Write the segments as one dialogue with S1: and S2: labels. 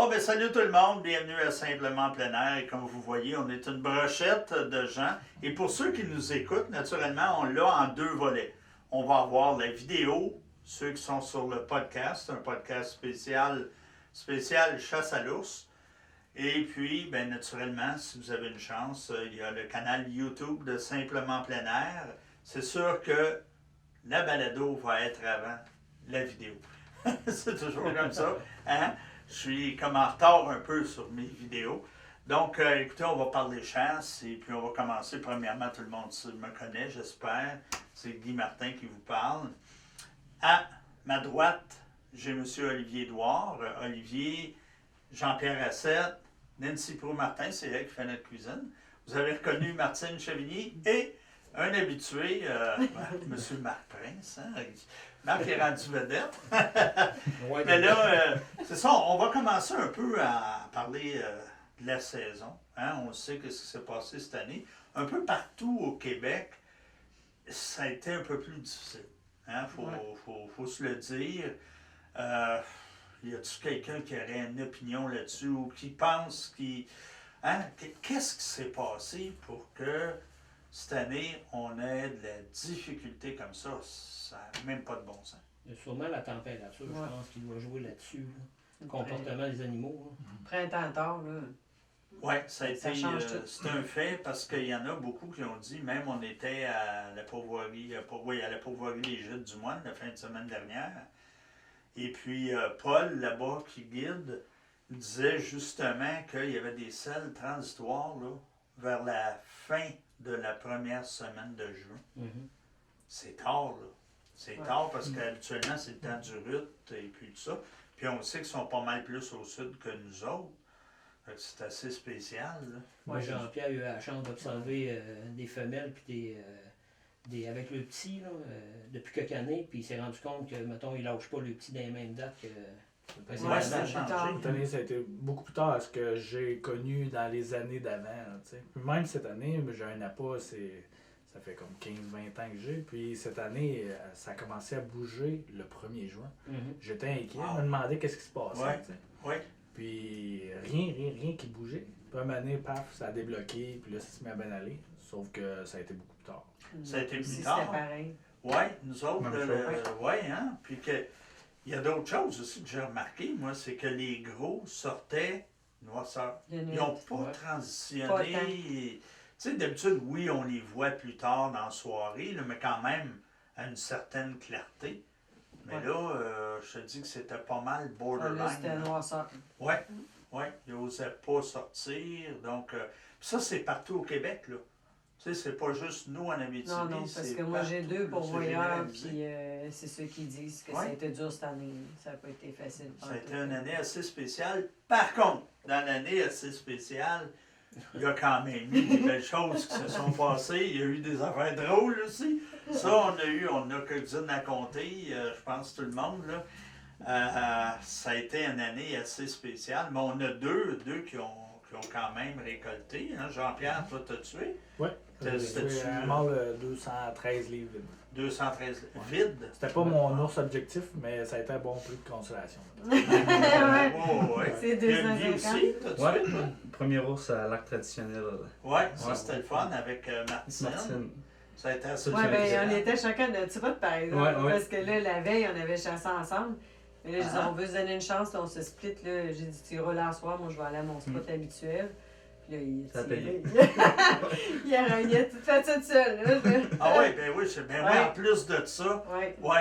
S1: Oh, ben salut tout le monde, bienvenue à Simplement Plein Air. Et comme vous voyez, on est une brochette de gens. Et pour ceux qui nous écoutent, naturellement, on l'a en deux volets. On va avoir la vidéo, ceux qui sont sur le podcast, un podcast spécial chasse à l'ours. Et puis, ben naturellement, si vous avez une chance, il y a le canal YouTube de Simplement Plein Air. C'est sûr que la balado va être avant la vidéo. C'est toujours comme ça. Hein? Je suis comme en retard un peu sur mes vidéos. Donc, écoutez, on va parler chasse et puis on va commencer. Premièrement, tout le monde me connaît, j'espère. C'est Guy Martin qui vous parle. À ma droite, j'ai M. Olivier Édouard. Olivier, Jean-Pierre Assette, Nancy Proulx-Martin, c'est elle qui fait notre cuisine. Vous avez reconnu Martine Chavigny et un habitué, M. Marc Prince. Hein? Marc est rendu vedette. Mais là, c'est ça, on va commencer un peu à parler de la saison. Hein? On sait ce qui s'est passé cette année. Un peu partout au Québec, ça a été un peu plus difficile. Hein? Faut se le dire. Y a-t-il quelqu'un qui aurait une opinion là-dessus ou qui pense hein? Qu'est-ce qui s'est passé pour que cette année, on ait de la difficulté comme ça? Ça n'a même pas de bon sens.
S2: Il y a sûrement la température, je pense, qui doit jouer là-dessus. Là. Le comportement des animaux. Là.
S3: Printemps tard, là.
S1: Oui, ça a été. C'est un fait parce qu'il y en a beaucoup qui ont dit, même on était à la Pourvoirie, à la Pourvoirie des Gîtes du Moine la fin de semaine dernière. Et puis Paul, là-bas, qui guide, disait justement qu'il y avait des selles transitoires là, vers la fin de la première semaine de juin. Mm-hmm. C'est tard, là. C'est tard parce qu'habituellement, c'est le temps du rut et puis tout ça. Puis on sait qu'ils sont pas mal plus au sud que nous autres. C'est assez spécial, là.
S2: Moi, Jean-Pierre a eu la chance d'observer des femelles puis avec le petit là, depuis quelques années, puis il s'est rendu compte que, mettons, il lâche pas le petit dans les mêmes dates que
S1: précédemment.
S4: Ça a changé. Cette année, ça a été beaucoup plus tard à ce que j'ai connu dans les années d'avant. Même cette année, j'ai un appât, ça fait comme 15-20 ans que j'ai. Puis cette année, ça a commencé à bouger le 1er juin. Mm-hmm. J'étais inquiet, je me demandais qu'est-ce qui se passait.
S1: Ouais.
S4: Puis rien qui bougeait. Puis un moment donné, paf, ça a débloqué, puis là, ça se met à bien aller. Sauf que ça a été beaucoup plus tard.
S1: Ça a été plus tard.
S3: C'était pareil.
S1: Oui, nous autres, hein. Puis il y a d'autres choses aussi que j'ai remarqué, moi, c'est que les gros sortaient noirceur. Ils n'ont pas transitionné. Tu sais, d'habitude, oui, on les voit plus tard dans la soirée, là, mais quand même à une certaine clarté. Mais là, je te dis que c'était pas mal borderline.
S3: Là, c'était noirceur.
S1: Oui, ils n'osaient pas sortir. Donc, ça, c'est partout au Québec, là. Tu sais, c'est pas juste nous en Abitibi.
S3: Non, parce que moi, j'ai 2 pourvoyeurs, puis c'est ceux qui disent que ça a été dur cette année. Ça n'a pas été facile.
S1: Ça a été une année assez spéciale. Par contre, dans l'année assez spéciale, il y a quand même eu des belles choses qui se sont passées. Il y a eu des affaires drôles aussi. Ça, on a quelques-unes à compter, je pense tout le monde, là. Ça a été une année assez spéciale, mais on a deux qui ont quand même récolté. Hein? Jean-Pierre, toi, t'as tué?
S4: Oui. C'était un mâle 213 livres vides.
S1: 213 vides?
S4: C'était pas mon ours objectif, mais ça a été un bon prix de consolation.
S3: C'est 250.
S1: aussi, t'as tué?
S5: Le premier ours à l'arc traditionnel.
S1: Oui, ça c'était le fun avec Martine. Ça a été assez
S3: on était chacun de notre route, par exemple. Parce que là, la veille, on avait chassé ensemble. Mais là, je disais, on veut se donner une chance, là, on se split. Là. J'ai dit, tu iras là ce soir, moi, je vais aller à mon spot habituel. Puis là, il a rogné tout fait ça tout seul. Là.
S1: Ah oui, c'est bien. En plus de ça,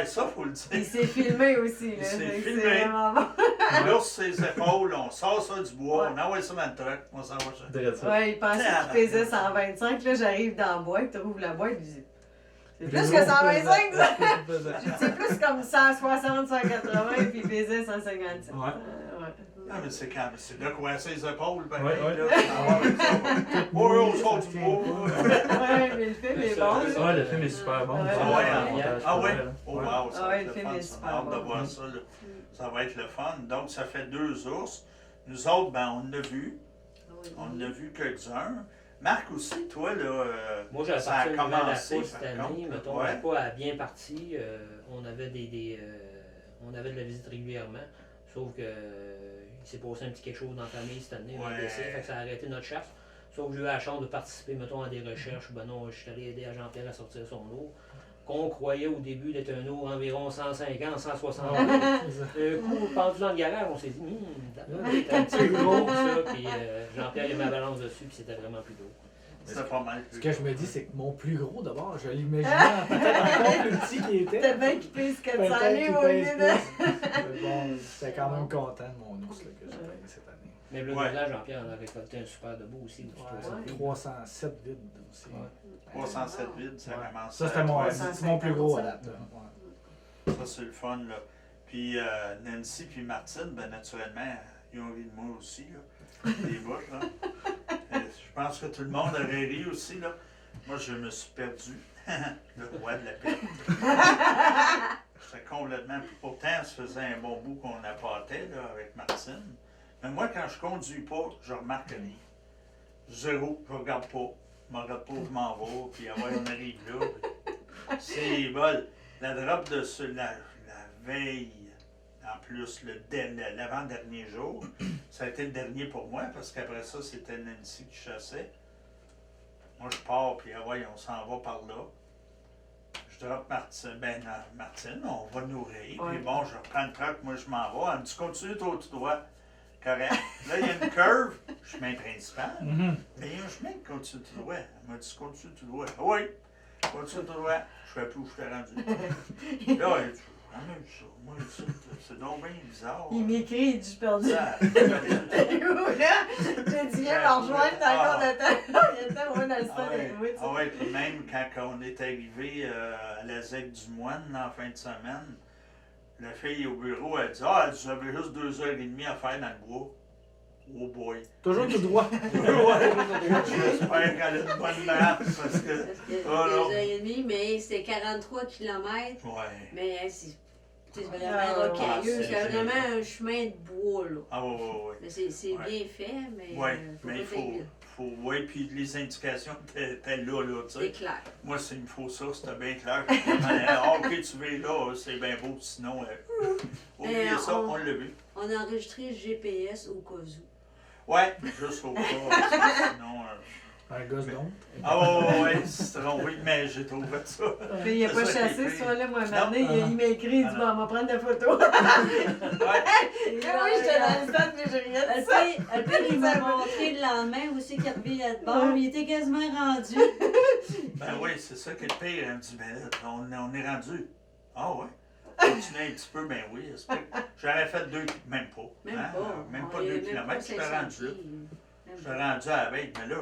S1: ça, faut le dire.
S3: Il s'est filmé aussi. Là.
S1: Il s'est filmé.
S3: C'est vraiment bon.
S1: L'ours sur ses épaules, on sort ça du bois, on envoie ça dans le truck, on s'en va ça.
S3: Oui, il pensait qu'il pesait 125. Là, j'arrive dans la boîte, tu ouvres la boîte, je dis, c'est plus que 125, ça! C'est plus comme 160, 180, puis il pesait 156.
S1: Ah, mais c'est de coincer les épaules, pareil, là. On sort du bois.
S3: Mais le film est bon.
S5: Le film est super bon.
S3: Le film est super bon.
S1: On a hâte de voir ça, là. Ça va être le fun. Donc, ça fait 2 ours. Nous autres, on en a vu. On en a vu quelques-uns. Marc aussi, toi, là,
S2: moi, j'ai
S1: ça a commencé
S2: cette année, mettons, pas à bien parti. On avait on avait de la visite régulièrement, sauf que il s'est passé un petit quelque chose dans la famille cette année, un
S1: Ouais.
S2: décès, fait que ça a arrêté notre chasse. Sauf que j'ai eu la chance de participer, mettons, à des recherches. Ben non, je suis allé aider à Jean-Pierre à sortir son eau. Qu'on croyait au début d'être un eau environ 150, 160. Un coup, pendu dans le garage, on s'est dit, c'était un petit peu gros, ça. Puis Jean-Pierre, il a mis la balance dessus, puis c'était vraiment plus gros.
S1: C'était pas mal.
S4: Ce que je me dis, c'est que mon plus gros, d'abord, je l'imaginais peut-être encore plus petit qu'il était.
S3: T'as bien qu'il pèse 400
S4: Peut-être
S3: livres
S4: qu'il
S3: au lieu
S4: pèse
S3: de...
S4: plus. Mais bon, j'étais quand même content de mon ours là, que j'ai payé cette année.
S2: Mais le
S1: Ouais.
S2: là, Jean-Pierre en a récolté un super de beau aussi.
S4: Ouais, 307 vides aussi.
S2: Ouais.
S1: 307 vides, ça
S4: Ouais.
S1: commence.
S4: Ça, c'était mon,
S3: 350,
S4: c'est mon plus gros à
S3: ça.
S4: date. Là. Ouais.
S1: Ça, c'est le fun, là. Puis Nancy puis Martine, ben naturellement, ils ont ri de moi aussi, là. Des bouts, là. Je pense que tout le monde aurait ri aussi, là. Moi, je me suis perdu. Le roi de la paix. J'étais complètement... Pourtant, ça faisait un bon bout qu'on appâtait, là, avec Martine. Mais moi, quand je conduis pas, je remarque rien. Zéro, je regarde pas. Je me regarde pas où je m'en vais, puis ah ouais, on arrive là. C'est bol. La drop de la veille, en plus, l'avant-dernier jour, ça a été le dernier pour moi, parce qu'après ça, c'était Nancy qui chassait. Moi, je pars, puis ah ouais, on s'en va par là. Je drop Martine, on va nourrir.
S3: Ouais.
S1: Puis bon, je reprends le truck, moi je m'en vais. Elle me dit, continue tout droit. Correct. Là, il y a une curve, chemin principal. Mais il y a un chemin qui continue tout droit. Elle m'a dit, continue tout droit. Ah oui, continue tout droit. Je sais plus où je suis rendu. Là, elle dit, ah, même ça, moi, c'est donc bien bizarre.
S3: Il m'écrit, il dit, je suis perdu.
S1: Ça-
S3: T'es où, là? J'ai dit, viens me rejoindre, t'as encore le temps. Il y a le temps, moi, dans le
S1: Ah
S3: stade
S1: ouais,
S3: avec moi, tu sais.
S1: ah ouais, puis même quand on est arrivé à la ZEC du Moine en fin de semaine, la fille au bureau, elle dit, ah, vous avez juste 2h30 à faire dans le bois. Oh boy.
S4: Toujours tout droit.
S1: J'espère qu'elle a une bonne map parce que.
S6: Parce que
S1: Oh, non.
S6: 2h30, mais c'est 43 km.
S1: Ouais.
S6: Mais c'est vraiment
S3: Ah,
S6: rocailleux.
S1: c'est
S6: C'est vraiment un chemin de bois, là.
S1: Ah ouais.
S6: Mais c'est
S1: Ouais.
S6: bien fait, mais.
S1: Ouais,
S6: faut
S1: mais
S6: pas
S1: il faut.
S6: être-
S1: Ouais, puis les indications étaient là, tu
S6: C'est
S1: sais.
S6: clair.
S1: Moi, s'il me faut ça, c'était bien clair. Ah, ok, tu vas là, c'est bien beau, sinon. Oubliez ça, on l'a vu.
S6: On a enregistré le GPS au cas où.
S1: Ouais, juste au cas, parce que sinon.
S4: Un gosse donc.
S1: Ah ouais, c'est trop, oui, mais j'ai trouvé ça.
S3: Puis il a pas
S1: C'est ça qui est
S3: chassé
S1: pire.
S3: ce soir-là, moi, un
S1: Non.
S3: moment donné, il m'a écrit, il dit,
S1: Ah,
S3: bon, on va prendre des photos.
S1: Ouais.
S3: Et là, oui, j'étais dans le stade, mais j'ai rien dit ça.
S6: Le père, il m'a montré le lendemain aussi qu'il revenait de bord. Il était quasiment rendu.
S1: Ben oui, c'est ça qui est le pire. Elle me dit, ben là, on est rendu. Ah ouais. Continuez un petit peu, ben oui. J'aurais fait même pas.
S6: Même
S1: hein,
S6: pas.
S1: Même
S6: On
S1: pas
S6: est
S1: 2
S6: même
S1: kilomètres,
S6: pas
S1: je suis
S6: 500
S1: rendu là.
S6: pieds. Même
S1: Je suis
S6: pas.
S1: rendu à la veille, mais là,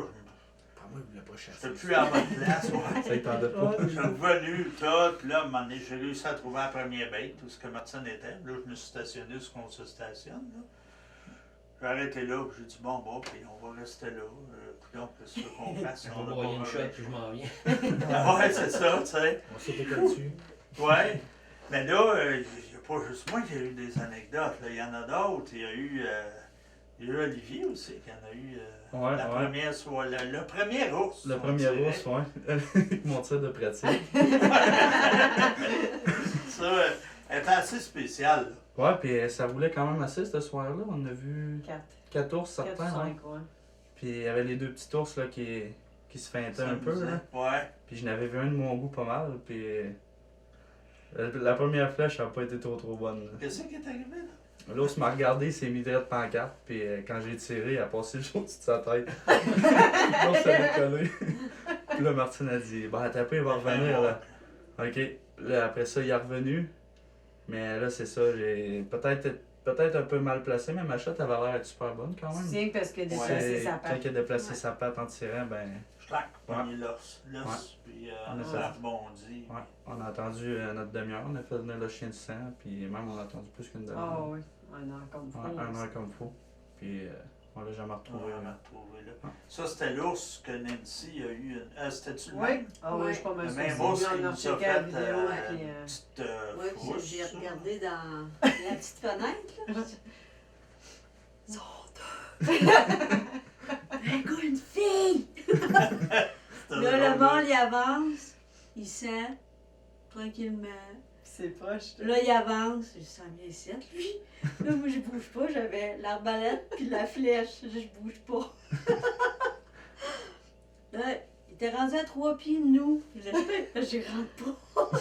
S4: Pas moi, il voulait pas chasser.
S1: j'étais plus à bonne place. Ouais.
S5: Ça, il t'en donne pas.
S1: Je suis revenu, tout, puis là, à un moment donné, j'ai réussi à trouver la première bête, où ce que Martine était. Là, je me suis stationné où on se stationne. Là. J'ai arrêté là, puis j'ai dit, bon, puis on va rester là. Donc, qu'est-ce qu'on fasse?
S2: On va broyer une shot, puis je m'en viens.
S1: Ah ouais, c'est ça, tu sais.
S4: On s'était dessus.
S1: Ouais. Mais là, il n'y a pas juste moi qui a eu des anecdotes. Là. Il y en a d'autres. Il y a eu Olivier aussi qui en a eu
S5: Ouais,
S1: la
S5: ouais.
S1: première soirée. Le premier ours.
S5: Le
S1: on
S5: premier
S1: dirait.
S5: ours, ouais. Mon tir de pratique.
S1: Ça, elle est assez spéciale. Là.
S5: Ouais, puis ça voulait quand même assez ce soir-là. On a vu 4 ours
S3: 4
S5: certains.
S3: ou
S5: Ouais.
S3: 5, ouais.
S5: Puis il y avait les 2 petits ours là, qui se feintaient un peu. Là.
S1: Ouais.
S5: Puis je n'avais vu un de mon goût pas mal. Puis la première flèche n'a pas été trop bonne. là.
S1: Qu'est-ce qui est arrivé là?
S5: L'ours m'a regardé, il s'est mis direct pancarte. Puis quand j'ai tiré, il a passé le jour dessus de sa tête. L'ours s'est décollé. Puis là, Martine a dit, bah, t'as pas, il va revenir là. Ok. Là, après ça, il est revenu. Mais là, c'est ça, j'ai peut-être un peu mal placé, mais ma shot avait l'air d'être super bonne quand même.
S3: C'est parce que déplacer
S5: C'est-
S3: sa
S5: Quand
S3: patte.
S5: il a déplacé
S6: Ouais.
S5: sa patte en tirant, ben.
S1: Je claque, pogné l'os, puis
S5: On a
S1: ça
S5: fait.
S1: rebondit.
S5: Ouais. On a attendu notre demi-heure, on a fait venir le chien de sang, puis même on a attendu plus qu'une
S3: Ah
S5: demi-heure.
S3: oui, un heure comme
S5: Ouais,
S3: ça.
S5: un heure comme faut. Puis on l'a jamais retrouvé.
S1: On l'a retrouvé là.
S5: Ouais.
S1: Ça, c'était l'ours que Nancy a eu. C'était-tu le
S3: Oui,
S1: même?
S3: ah oui, je suis pas mal
S1: Le
S3: sûre.
S1: même ours
S3: On
S1: qui
S3: a
S1: nous a
S3: rechecké la
S1: fait
S3: vidéo, puis,
S1: une petite
S6: Oui,
S1: frousse,
S6: j'ai
S1: ça.
S6: regardé dans la petite fenêtre. Là. Ils sont deux. Un gars, une fille.
S1: C'était
S6: Là,
S1: drôle,
S6: le monde, il avance. Il sent tranquillement.
S3: Puis C'est proche.
S6: Là, il avance, je sens bien ici, lui. Là, moi, je bouge pas, j'avais l'arbalète puis la flèche, je bouge pas. Là, il était rendu à 3 pieds de nous. Puis là, je rentre pas.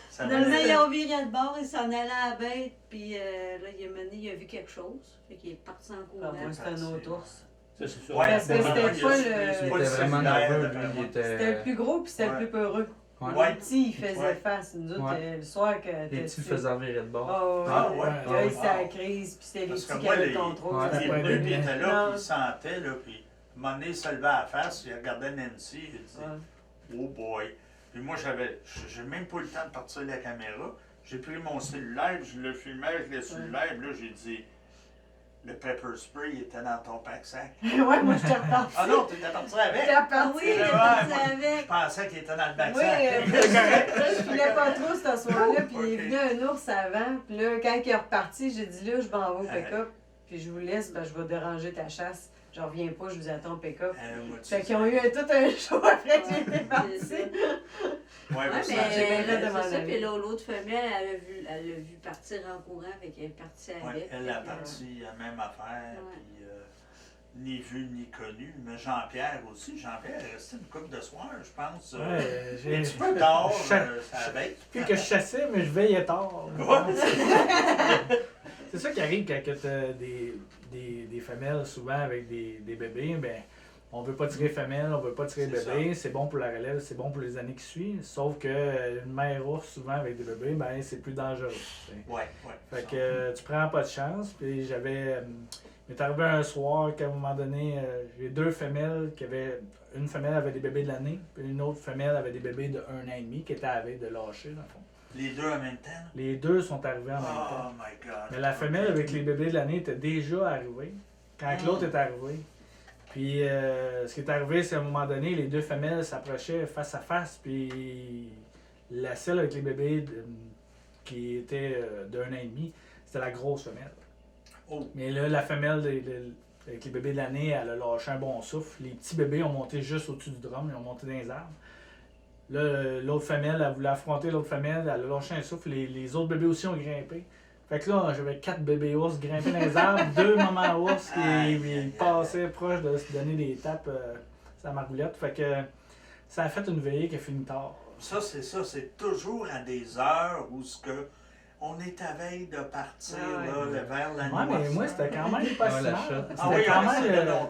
S1: Ça
S6: Finalement,
S1: va
S6: ils ont viré de bord, il s'en allait à la bête, puis là, il a mené, il a vu quelque chose. Fait qu'il est parti en courant.
S3: Ah, moi, c'est un autre ours.
S2: Ça, c'est ça.
S1: Ouais,
S3: Parce que c'était pas
S5: Il
S3: le.
S5: était vraiment nerveux, lui. Il
S3: C'était le
S5: était.
S3: plus gros puis c'était le
S1: Ouais.
S3: plus peureux.
S1: Ouais.
S3: Le petit, il faisait
S1: Ouais.
S3: face. Nous autres,
S5: Ouais.
S3: le soir que.
S5: Les petits le faisaient virer de bord.
S1: Ah, ouais.
S3: Là, il
S1: Ah,
S3: s'est à la
S1: wow.
S3: crise, puis c'était les
S1: Parce que
S3: petits qui
S1: moi,
S3: avaient le
S1: les-
S3: contrôle.
S5: Ouais.
S3: Ça
S1: Les
S3: se
S4: Ouais,
S1: deux,
S3: passait
S1: puis il
S3: bien.
S1: était là,
S3: Non.
S1: puis il sentait, là, puis à un moment donné, il se levait à la face, il regardait Nancy, il dit
S3: Ouais.
S1: Oh boy. Puis moi, j'ai même pas eu le temps de partir la caméra. J'ai pris mon cellulaire, je le filmais avec le cellulaire, puis là, j'ai dit le pepper spray il était dans ton pack-sac.
S3: Ouais, moi, je t'ai reparti.
S1: Ah non, t'étais parti avec.
S3: J'étais
S6: Ah
S3: reparti.
S6: oui, il est
S1: Ouais,
S6: parti
S1: moi, Je
S6: avec.
S1: pensais qu'il était dans le
S3: Oui,
S1: back-sac.
S3: je filais pas trop ce soir-là, puis il est
S1: Ok.
S3: venu un ours avant, puis là, quand il est reparti, j'ai dit là, je m'en vais au pick-up, puis je vous laisse, ben, je vais déranger ta chasse. Je reviens pas, je vous attends au pick-up.
S1: Moi, tu
S3: Fait
S1: sais.
S3: qu'ils ont eu tout un show après que j'étais
S6: C'est
S3: partie.
S6: ça.
S1: Ouais,
S6: Ouais,
S1: mais ça,
S6: mais
S3: j'ai bien fait de m'en
S6: c'est ça.
S3: aller.
S6: Puis là, l'autre femelle, elle l'a vu partir en courant, fait qu'elle est partie
S1: ouais,
S6: avec.
S1: elle a
S6: Fait que,
S1: parti la même affaire,
S6: Ouais.
S1: puis ni vu ni connu. Mais Jean-Pierre aussi. Jean-Pierre est resté une couple de soirs, je pense.
S4: Ouais,
S1: Un
S4: j'ai.
S1: petit peu tard,
S4: Cha-
S1: ça va être.
S4: Puis que je chassais, mais je veillais tard.
S1: Ouais.
S4: C'est ça qui arrive quand tu as des femelles, souvent avec des bébés. Ben, on veut pas tirer femelle, on veut pas tirer
S1: C'est
S4: bébé. C'est bon pour la relève, c'est bon pour les années qui suivent. Sauf que une mère ours, souvent avec des bébés, ben, c'est plus dangereux. T'sais.
S1: Ouais, ouais.
S4: Fait que tu prends pas de chance. Puis j'avais. Il m'est arrivé un soir qu'à un moment donné, j'ai deux femelles qui avaient. Une femelle avait des bébés de l'année, puis une autre femelle avait des bébés de 1 an et demi qui étaient à la veille de lâcher, dans le fond.
S1: Les deux en même temps.
S4: Les deux sont arrivés en même temps.
S1: Oh my God.
S4: Mais la femelle avec les bébés de l'année était déjà arrivée quand l'autre est arrivé. Puis ce qui est arrivé, c'est à un moment donné, les deux femelles s'approchaient face à face, puis la celle avec les bébés qui était d'1 an et demi, c'était la grosse femelle.
S1: Oh.
S4: Mais là, la femelle avec les bébés de l'année, elle a lâché un bon souffle. Les petits bébés ont monté juste au-dessus du drum, ils ont monté dans les arbres. Là, l'autre femelle, elle voulait affronter l'autre femelle, elle a lâché un souffle, les autres bébés aussi ont grimpé. Fait que là, j'avais 4 bébés ours grimpés dans les arbres, 2 mamans ours qui passaient proche de se donner des tapes sur la margoulette. Fait que ça a fait une veillée qui a fini tard.
S1: Ça, c'est toujours à des heures où ce que on est à veille de partir
S3: Ah ouais.
S1: là, vers la nuit.
S4: Ouais, mais moi, c'était quand même pas
S5: Ouais,
S4: si
S5: la
S4: mal.
S5: shot.
S1: Ah oui,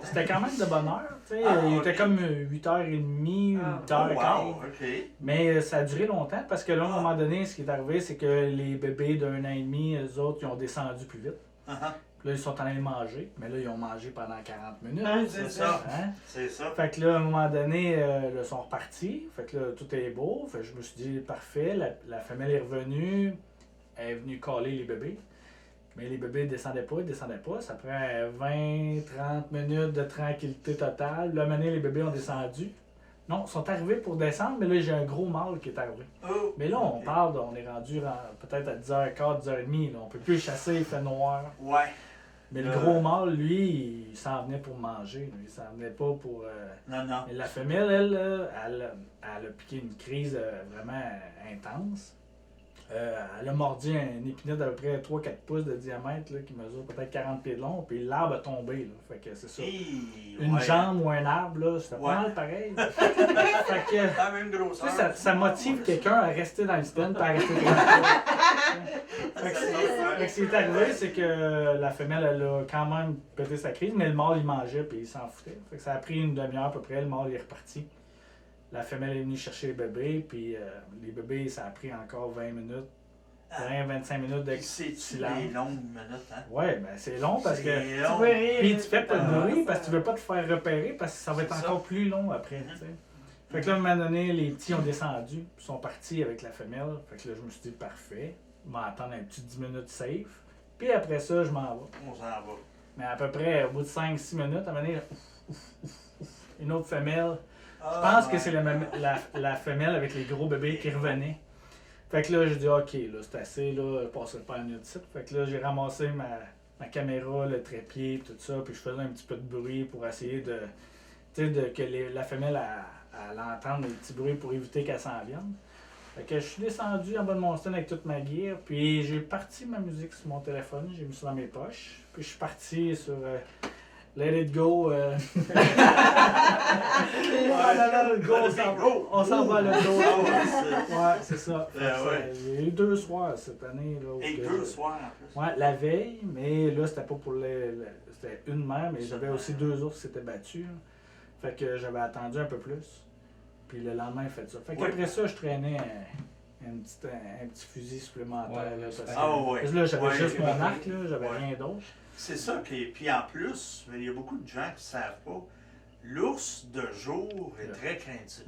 S4: C'était quand même de bonne heure. Tu sais,
S1: Ah,
S4: il
S1: ok.
S4: était comme 8h30,
S3: Ah.
S4: 8h15.
S1: Oh, wow, OK.
S4: Mais ça a duré longtemps parce que là, à un moment donné, ce qui est arrivé, c'est que les bébés d'1 an et demi, eux autres, ils ont descendu plus vite.
S1: Uh-huh.
S4: Puis là, ils sont allés manger. Mais là, ils ont mangé pendant 40 minutes.
S3: Ouais,
S1: C'est ça.
S4: Hein?
S1: C'est ça.
S4: Fait que là, à un moment donné, là, ils sont repartis. Fait que là, tout est beau. Fait que je me suis dit, parfait, la femelle est revenue. Elle est venue caler les bébés. Mais les bébés ne descendaient pas. Ça prend 20-30 minutes de tranquillité totale. Là, maintenant, les bébés ont descendu. Non, ils sont arrivés pour descendre, mais là, j'ai un gros mâle qui est arrivé.
S1: Oh,
S4: Mais là, on
S1: ok.
S4: parle, on est rendu peut-être à 10h15, 10h30. Là. On peut plus chasser, il fait noir.
S1: Ouais.
S4: Mais le gros mâle, lui, il s'en venait pour manger. Là. Il s'en venait pas pour...
S1: Non, non.
S4: Mais la femelle, elle a piqué une crise vraiment intense. Elle a mordu un épinette d'à peu près 3-4 pouces de diamètre là, qui mesure peut-être 40 pieds de long, puis l'arbre a tombé. Là. Fait que c'est ça. Une
S1: Ouais.
S4: jambe ou un arbre, là, c'était
S1: Ouais.
S4: pas mal pareil. Fait que,
S1: La même
S4: tu
S1: grosseur.
S4: sais, ça motive quelqu'un à rester dans le stand et à rester tranquille. Fait que ce qui est arrivé, c'est que la femelle, elle a quand même pété sa crise, mais le mâle, il mangeait puis il s'en foutait. Fait que ça a pris une demi-heure à peu près, le mâle est reparti. La femelle est venue chercher les bébés, puis les bébés, ça a pris encore 20 minutes, 20-25 minutes de
S1: C'est
S4: silence.
S1: des longues minutes, hein?
S4: Ouais, ben c'est long parce que.
S1: C'est
S3: Tu
S1: long.
S3: veux rire.
S4: Puis tu fais pas de
S1: Ah,
S4: bruit parce que tu veux pas te faire repérer parce que ça va être
S1: C'est
S4: encore plus long après. Tu sais. Fait que là, à un moment donné, les petits ont descendu, puis sont partis avec la femelle. Fait que là, je me suis dit, parfait, je vais attendre un petit 10 minutes safe. Puis après ça, je m'en vais.
S1: On s'en va.
S4: Mais à peu près, au bout de 5-6 minutes, à un moment donné, une autre femelle. Je pense que c'est la femelle avec les gros bébés qui revenait. Fait que là, j'ai dit, OK, là, c'est assez, là, je passerai pas à un autre site. Fait que là, j'ai ramassé ma caméra, le trépied, tout ça, puis je faisais un petit peu de bruit pour essayer de, tu sais, que la femelle, elle entende des petits bruits pour éviter qu'elle s'en vienne. Fait que je suis descendu en bas de mon stand avec toute ma gear, puis j'ai parti ma musique sur mon téléphone, j'ai mis ça dans mes poches, puis je suis parti sur Let It Go. Let It Go, on s'en va à Let It Go. Ouais, c'est ça. J'ai eu 2 soirs cette année. Là,
S1: Et 2 soirs en plus.
S4: Ouais, la veille, mais là, c'était pas pour c'était une mère, mais j'avais aussi 2 ours qui s'étaient battus. Là. Fait que j'avais attendu un peu plus. Puis le lendemain, il fait ça. Fait qu'après ça, je traînais un petit fusil supplémentaire.
S2: Ouais,
S4: là, parce que-
S1: ouais.
S4: parce que là, j'avais
S1: Ouais,
S4: juste mon
S1: ouais.
S4: arc, là, j'avais
S1: Ouais.
S4: rien d'autre.
S1: C'est ça. Puis en plus, il y a beaucoup de gens qui ne savent pas. L'ours de jour est très craintif.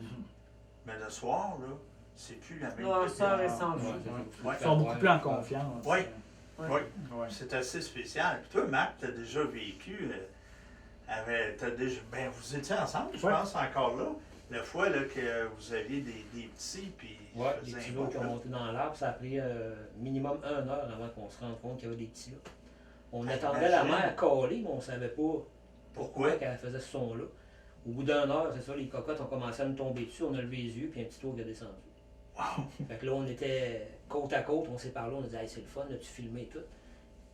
S1: Mais le soir, là, c'est plus la même
S3: Noirceur et
S1: chose.
S3: sans
S2: Ouais,
S3: fou.
S1: Ouais.
S4: Ils sont beaucoup plus en confiance.
S1: Oui.
S3: Ouais.
S1: Oui.
S4: Ouais.
S1: C'est assez spécial. Puis toi, Marc, tu as déjà vécu. Ben, vous étiez ensemble, je
S4: Ouais.
S1: pense, encore là. La fois là, que vous aviez des petits, puis
S2: Ouais,
S1: ils
S2: les
S1: faisaient
S2: petits
S1: un
S2: lots
S1: bon
S2: qui ont
S1: là.
S2: monté dans l'arbre, ça a pris minimum 1 heure avant qu'on se rende compte qu'il y avait des petits là. On
S1: Ah,
S2: attendait la
S1: imagine.
S2: mère caler, mais on ne savait pas
S1: Pourquoi?
S2: qu'elle faisait ce son-là. Au bout d'1 heure, c'est ça, les cocottes ont commencé à nous tomber dessus, on a levé les yeux, puis un petit tour qui a descendu.
S1: Wow!
S2: Fait que là, on était côte à côte, on s'est parlé, on a dit hey, c'est le fun, as-tu filmé et tout?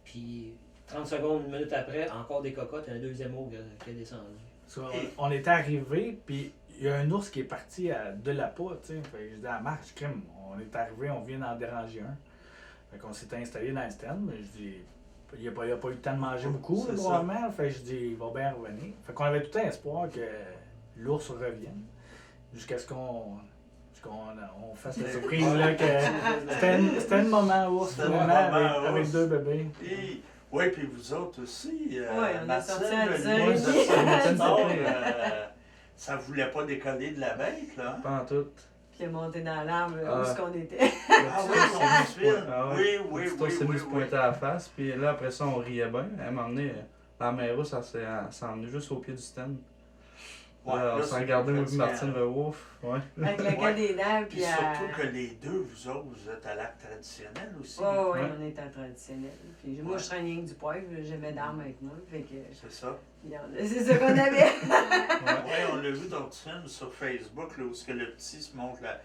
S2: Puis 30 secondes, 1 minute après, encore des cocottes, un deuxième eau qui a descendu.
S4: Ça, on était arrivé, puis il y a un ours qui est parti de la pas, tu sais. Fait que je dis à Marc, je crème, on est arrivé, on vient d'en déranger un. Fait qu'on s'est installé dans le stand, mais je dis, il n'a pas eu le temps de manger beaucoup,
S1: C'est ça.
S4: probablement. Fait que je dis, il va bien revenir. Fait qu'on avait tout un espoir que l'ours revienne, jusqu'à ce qu'on fasse la surprise, là, que c'était un moment ours,
S1: C'était un
S4: vraiment,
S1: moment
S4: avec
S1: ours.
S4: 2 bébés.
S1: Oui, puis vous autres aussi.
S3: Ouais, on est
S1: Mathilde,
S3: sortis à
S1: lui,
S3: 10h30.
S1: vous êtes sortis
S5: Ouais.
S1: tard, ça ne voulait pas décoller de la bête, là.
S5: Pas en tout.
S3: Puis il est monté dans l'arbre
S5: Ah.
S3: où est-ce qu'on était.
S1: Ah oui, on se filme.
S5: Ah
S1: Oui, oui,
S5: Le
S1: oui,
S5: petit ours s'est
S1: oui,
S5: mis se
S1: oui.
S5: pointer à la face, puis là, après ça, on riait bien. Elle m'a emmené, la mère rousse, elle s'est emmenée juste au pied du stand.
S1: Ouais,
S5: Là, on
S1: là,
S5: s'en
S1: c'est
S5: regardait, moi et
S1: fatigant.
S5: Martine, le ouf. Ouais.
S3: Avec le gars des dents,
S1: Puis
S3: puis
S1: surtout que les deux, vous autres, vous êtes à l'acte traditionnel aussi.
S3: Oh, oui,
S5: Ouais.
S3: on est en traditionnel. Puis moi,
S1: Ouais.
S3: je traîne rien que du poivre, j'avais d'armes avec moi. Fait que,
S1: C'est ça.
S3: c'est ça qu'on avait.
S1: Oui, on l'a vu dans le film sur Facebook, là, où ce que le petit se montre la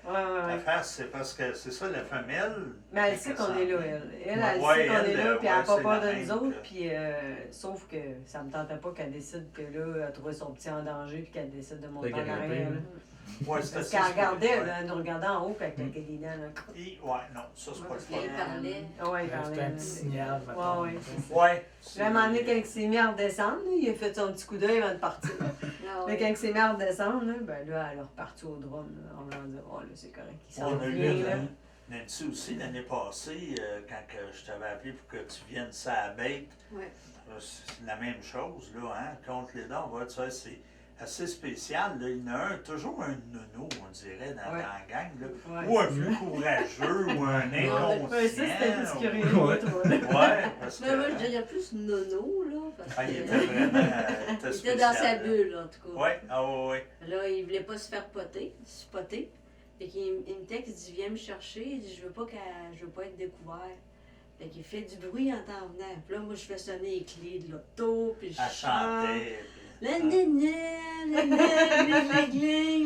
S3: Ouais.
S1: face, c'est parce que c'est ça, la femelle.
S3: Mais elle sait qu'on est là, elle. Elle
S1: Ouais,
S3: sait qu'on est
S1: elle,
S3: là, puis elle n'a
S1: ouais,
S3: pas
S1: c'est
S3: peur
S1: la
S3: de
S1: même
S3: nous autres.
S1: que-
S3: Puis, sauf que ça me tentait pas qu'elle décide que là, elle trouvait son petit en danger, puis qu'elle décide de monter en
S5: grimper,
S3: arrière.
S5: là.
S3: là.
S1: Ouais, c'est
S3: Parce
S1: assez
S3: qu'elle regardait,
S1: spécial.
S3: là, elle nous regardait en haut, puis avec la gueule des dents. Là.
S1: Ouais, non, ça, c'est pas le
S6: Parce
S1: fun.
S6: qu'elle parlait.
S3: Ouais, il parlait.
S4: C'était un petit signal, maintenant.
S3: Ouais, c'est ça.
S1: Ouais.
S3: Là, à un moment donné, quand il s'est mis à redescendre, là, il a fait son petit coup d'œil avant de partir.
S6: Ah
S3: Mais
S6: ouais.
S3: quand il s'est mis à redescendre, là, ben là, elle est repartie au drum, là, en voulant dire, oh là, c'est correct, il s'en
S1: On a eu
S3: vient, là.
S1: Nancy aussi l'année passée, quand que je t'avais appelé pour que tu viennes ça à la bête.
S6: Ouais.
S1: C'est la même chose, là, hein, contre les dents, on va dire, c'est assez spécial. Là. Il y en a toujours un nono, on dirait, dans
S3: Ouais.
S1: la gang. Là.
S3: Ouais.
S1: Ou un plus courageux, ou un inconscient.
S3: Ouais, ça, c'était un petit curieux,
S5: Ouais.
S3: moi, toi, là.
S1: Ouais, parce que.
S6: Mais moi, je dirais plus nono, là. Parce
S1: Ah, il
S6: que-
S1: était vraiment.
S6: il était
S1: spécial,
S6: dans sa
S1: là.
S6: bulle, en tout cas.
S1: Ouais, ah ouais.
S6: Là, il voulait pas se faire spotter. Fait qu'il il me texte, il dit viens me chercher. Il dit je veux pas être découvert. Fait qu'il fait du bruit en t'en venant. Puis là, moi, je fais sonner les clés de l'auto, puis je
S1: Elle
S6: chante.
S1: chantait.
S6: La gling.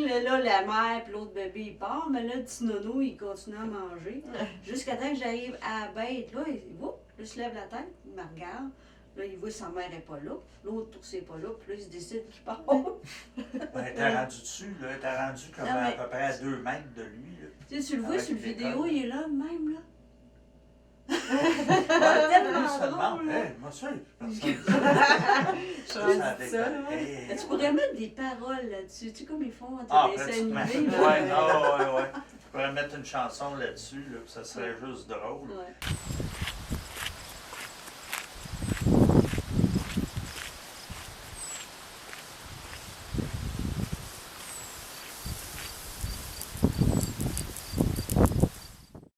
S6: Là, la mère puis l'autre bébé, il part. Mais là, le petit nono, il continue à manger. Jusqu'à temps que j'arrive à la bête. Là, il se lève la tête, il me regarde. Là, il voit que sa mère n'est pas là. L'autre, c'est pas là. Puis là, il se décide qu'il part.
S1: Elle était rendue dessus, là. Elle était rendue comme
S6: Non,
S1: à
S6: mais-
S1: peu près à 2 mètres de lui, là.
S6: Tu le vois
S1: Avec
S6: sur le
S1: des
S6: vidéo,
S1: cordes.
S6: il est là, de même, là.
S1: Ouais,
S6: tellement
S1: lui, ça
S6: drôle,
S1: demande,
S6: là.
S1: hey, moi, ça, personne.
S3: Je suis rendue
S1: Ça
S3: ça, là.
S1: Hey.
S6: Mais tu pourrais mettre des paroles là-dessus. Tu sais, comme ils font entre
S1: Ah,
S6: les dessins
S1: pratiquement.
S6: animés.
S1: Ouais,
S6: là.
S1: ouais. Tu pourrais mettre une chanson là-dessus, là, puis ça serait juste drôle.
S6: Ouais.